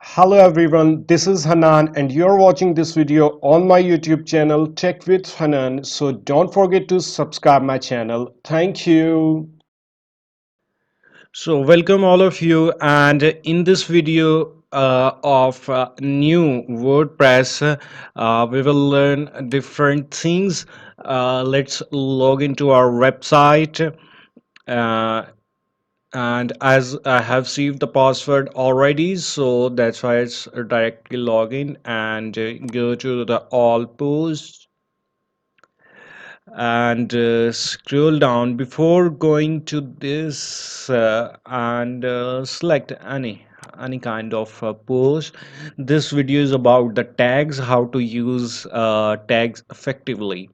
Hello everyone, this is Hanan and you're watching this video on my YouTube channel Tech with Hanan. So don't forget to subscribe my channel. Thank you. So welcome all of you, and in this video of new WordPress, we will learn different things. Let's log into our website. Uh, and as I have saved the password already, so that's why it's directly login and go to the all posts and scroll down before going to this and select any kind of post. This video is about the tags, how to use tags effectively.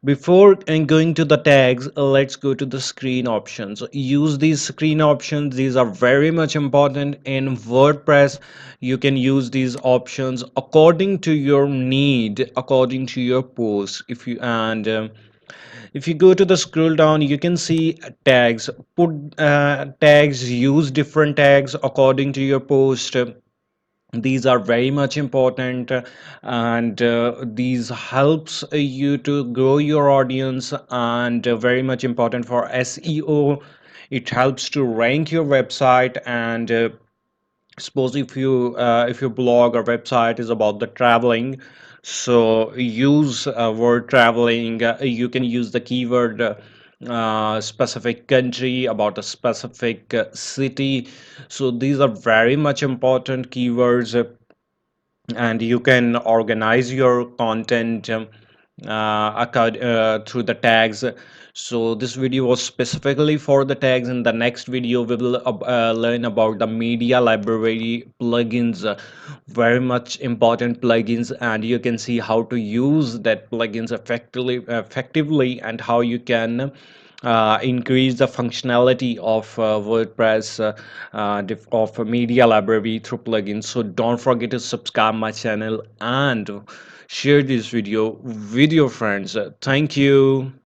Before going to the tags, let's go to the screen options. Use these screen options. These are very much important in WordPress. You can use these options according to your need, according to your post. If you go to the scroll down, you can see tags. Put tags, use different tags according to your post. These are very much important, and these helps you to grow your audience, and very much important for SEO. It helps to rank your website, and suppose if your blog or website is about the traveling, so use word traveling. You can use the keyword specific country, about a specific city. So these are very much important keywords, and you can organize your content through the tags. So this video was specifically for the tags. In the next video we will learn about the media library plugins, very much important plugins, and you can see how to use that plugins effectively, and how you can increase the functionality of WordPress, of a media library through plugins. So don't forget to subscribe my channel and share this video with your friends. Thank you.